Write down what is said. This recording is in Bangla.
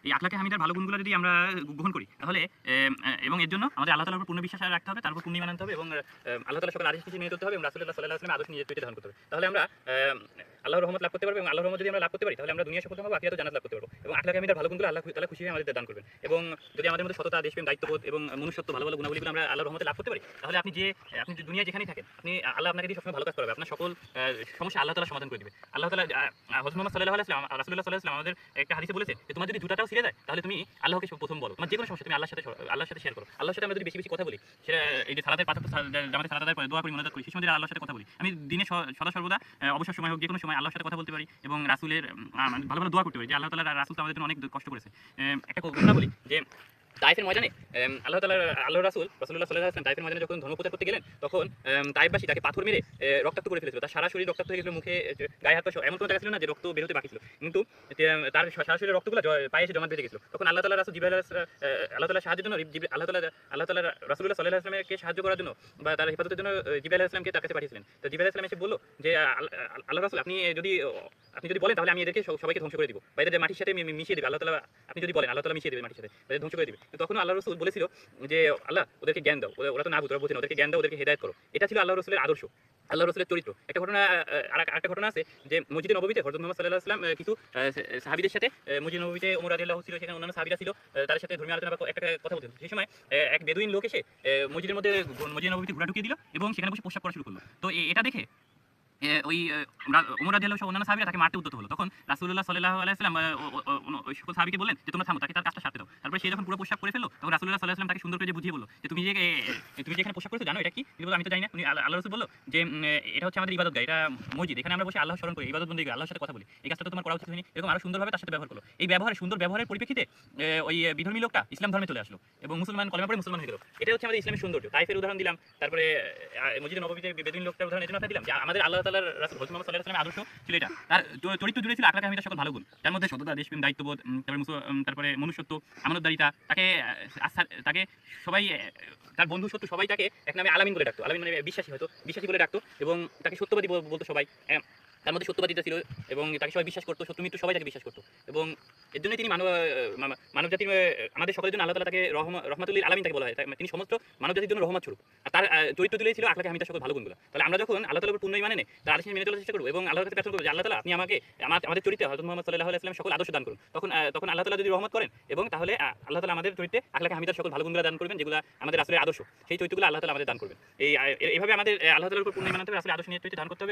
এই আখলাকে হামিদার ভালো গুণগুলো যদি আমরা গ্রহণ করি তাহলে এবং এর জন্য আমাদের আল্লাহ তাআলার উপর পূর্ণ বিশ্বাস রাখতে হবে, তার উপর পূর্ণ ঈমান আনতে হবে এবং আল্লাহ তাআলার সকল আদেশ কিছু নিয়ে চলতে হবে এবং রাসূলুল্লাহ সাল্লাল্লাহু আলাইহি ওয়াসাল্লামের আদর্শ নিজের প্রতি ধারণ করতে হবে। তাহলে আমরা আল্লাহর রহমত লাভ করতে পারবো এবং আল্লাহর রহমত যদি আমরা লাভ করতে পারি তাহলে আমরা দুনিয়া সফল হবো, আখিরাতেও জান্নাত লাভ করতে পারবো। এবং আখলাকে হামিদার ভালো গুণগুলো আল্লাহ তাআলা খুশি হয়ে আমাদের দান করবেন। এবং যদি আমাদের মধ্যে সততা, দেশপ্রেম, দায়িত্ববোধ এবং মনুষ্যত্ব ভালো ভালো গুণাবলীগুলো আমরা আল্লাহর রহমতে লাভ করতে পারি তাহলে আপনি দুনিয়া যেখানেই থাকেন আল্লাহ আপনাকে দিয়ে সবসময় ভালো কাজ করাবে, আপনার সকল সমস্যা আল্লাহ তাআলা সমাধান করে দিবে। আল্লাহ তাআলা হযরত মুহাম্মদ সাল্লাল্লাহু আলাইহি ওয়াসাল্লাম রাসূলুল্লাহ সাল্লাল্লাহু আলাইহি ওয়াসাল্লাম আমাদের একটা হাদিসে বলেছে যে তোমার যদি জুতাটাও ছিঁড়ে যায় তাহলে তুমি আল্লাহকে প্রথম বলো, তোমার যে কোনো সমস্যা তুমি আল্লাহর সাথে শেয়ার করো। আল্লাহর সাথে আমরা যদি বেশি বেশি কথা বলি, সেটা এই যে সালাতের পাঁচ ওয়াক্ত জামাতে সালাত আদায় করে দোয়া করি, মুনাজাত করি, সেই সময় আল্লাহর সাথে কথা বলি। আমি দিনে সদা সর্বদা অবসর সময় হোক যে কোনো সময় আল্লাহর সাথে কথা বলতে পারি এবং রাসূলের ভালো ভালো দোয়া করতে পারি যে আল্লাহ তাআলা রাসূল তো আমাদের জন্য অনেক কষ্ট করেছে। একটা ঘটনা বলি যে তাইফের ময়দানে আল্লাহর রাসূল রাসূলুল্লাহ সাল্লাল্লাহু আলাইহি ওয়াসাল্লাম তাইফের ময়দানে যখন ধর্ম প্রচার করতে গেলেন তখন তাইফবাসী তাকে পাথর মেরে রক্তাক্ত করে ফেলেছিল। তার সারা শরীর রক্তাক্ত হয়ে গেছিল, মুখে গায়ে হাত পা এমন কোনো জায়গা ছিল না যে রক্ত বের হতে বাকি ছিল, কিন্তু তার সারা শরীরের রক্তগুলো পায়ে এসে জমাট বেঁধে গেছিল। তখন আল্লাহ তাআলা রাসূল জিবরাইল আল্লাহ তাআলা সাহায্যের জন্য আল্লাহ তাআলা রাসূলুল্লাহ সাল্লাল্লাহু আলাইহি ওয়াসাল্লামকে সাহায্য করার জন্য বা তার হেফাজতের জন্য জিবরাইল আলাইহিস সালামকে তার কাছে পাঠিয়েছিলেন। তো জিবরাইল আলাইহিস সালাম এসে বলল যে আল্লাহ রাসূল আপনি যদি বলেন তাহলে আমি এদেরকে সবাইকে ধ্বংস করে দিব বা এদের মাটির সাথে মিশিয়ে দেবে। আল্লাহ তাআলা আপনি যদি বলেন আল্লাহ তাআলা মিশিয়ে দেবে মাটির সাথে, এদের ধ্বংস করে দিবে। তখন আল্লাহ রাসূল বলেছিল যে আল্লাহ ওদেরকে জ্ঞান দাও, ওরা তো না বুঝে, ওরা বোঝে না, ওদেরকে জ্ঞান দাও, ওদেরকে হেদায়েত করো। এটা ছিল আল্লাহ রাসূলের আদর্শ, আল্লাহ রাসূলের চরিত্র। আরেকটা ঘটনা আছে যে মসজিদে নববীতে হযরত মুহাম্মদ সাল্লাল্লাহু আলাইহি ওয়াসাল্লাম কিছু সাহাবীদের সাথে মসজিদে নববীতে ওমর রাদিয়াল্লাহু ছিল, সেখানে অন্যান্য সাহাবীরা ছিল, তাদের সাথে ধর্মীয় আলোচনা বা একটা কথা বলতেন। সেই সময় এক বেদুইন লোক এসে মসজিদের নববীতে ঘোড়া ঢুকিয়ে দিল এবং সেখানে বসে প্রস্রাব করা শুরু করলো। তো এটা দেখে ওই ওমর রাদিয়াল্লাহু সহ অন্যান্য সাহাবীরা তাকে মারতে উদ্যত হলো। তখন রাসূলুল্লাহ সাল্লাল্লাহু আলাইহি ওয়াসাল্লাম ওই সকল সাহাবীকে বললেন যে তোমরা থামো, তাকে তার কাজটা সারতে দাও। তারপরে সে যখন পুরো প্রস্রাব করে ফেললো তখন রাসূলুল্লাহ সাল্লাল্লাহু আলাইহি ওয়াসাল্লাম তাকে সুন্দর করে বুঝিয়ে বলল যে তুমি যে এখানে প্রস্রাব করেছো জানো এটা কি? তিনি বলল আমি তো জানি না। আল্লাহ রাসূল বলল যে এটা হচ্ছে আমাদের ইবাদতগাহ, এটা মসজিদ, এখানে আমরা বসে আল্লাহ স্মরণ করি, ইবাদত বন্দেগী, আল্লাহর সাথে কথা বলি। এই কাজটা তো তোমার করা উচিত হয়নি। এরকম আরো সুন্দরভাবে তার সাথে ব্যবহার করলো। এই সুন্দর ব্যবহারের পরিপ্রেক্ষিতে ওই বিধর্মী লোকটা ইসলাম ধর্মে চলে আসলো এবং মুসলমান কলেমা পড়ে মুসলমান হয়ে গেল। এটা হচ্ছে আমাদের ইসলামের সৌন্দর্য। তাইফের উদাহরণ দিলাম, তারপরে মসজিদে নববীতে বেদুইন লোকটার উদাহরণ এজন্য দিলাম যে আমাদের আল্লাহ তাআলার রাসূল হযরত মুহাম্মদ সাল্লাল্লাহু আলাইহি ওয়াসাল্লামের আদর্শ ছিল এটা। তার চরিত্র জুড়ে ছিল আখলাকে হামিদার সকল ভালো গুণ, তার মধ্যে সততা, দেশপ্রেম, দায়িত্ববোধ, তারপরে মনুষ্যত্ব, আমানতদারিতা। তাকে সবাই তার বন্ধু শত্রু সবাই তাকে এক নামে আলামিন বলে ডাকতো। আলামিন মানে বিশ্বাসী বলে ডাকতো এবং তাকে সত্যবাদী বলতো সবাই। তার মধ্যে সত্যবাদিতা ছিল এবং তাকে সবাই বিশ্বাস করতো, শত্রু মিত্র সবাই তাকে বিশ্বাস করতো। এবং এর জন্যই তিনি মানব জাতির আমাদের সকলের জন্য আল্লাহ তাআলা তাকে রহমাতুল লিল আলামিন তাকে বলা হয়। তিনি সমস্ত মানব জাতির জন্য রহমত স্বরূপ। আর তার চরিত্র দিলেই ছিল আখলাকে হামিদার সকল ভালো গুণগুলো। তাহলে আমরা যখন আল্লাহ তাআলার উপর পূর্ণ ঈমান এনে তার আদেশ মেনে চলার চেষ্টা করব এবং আল্লাহর কাছে প্রার্থনা করব যে আল্লাহ তাআলা আপনি আমাকে আমাদের চরিত্রে হযরত মুহাম্মদ সাল্লাল্লাহু আলাইহি ওয়াসাল্লাম সকল আদর্শ দান করুন, তখন আল্লাহ তাআলা যদি রহমত করেন এবং তাহলে আল্লাহ তাআলা আমাদের চরিত্রে আখলাকে হামিদার সকল ভালো গুণগুলো দান করবেন, যেগুলো আমাদের রাসূলের আদর্শ, সেই চরিত্রগুলো আল্লাহ তাআলা আমাদের দান করবেন। এইভাবে আমাদের আল্লাহ তাআলার উপর পূর্ণ ঈমান আনতে হবে, রাসূলের আদর্শ নিয়ে চরিত্র দান করতে হবে।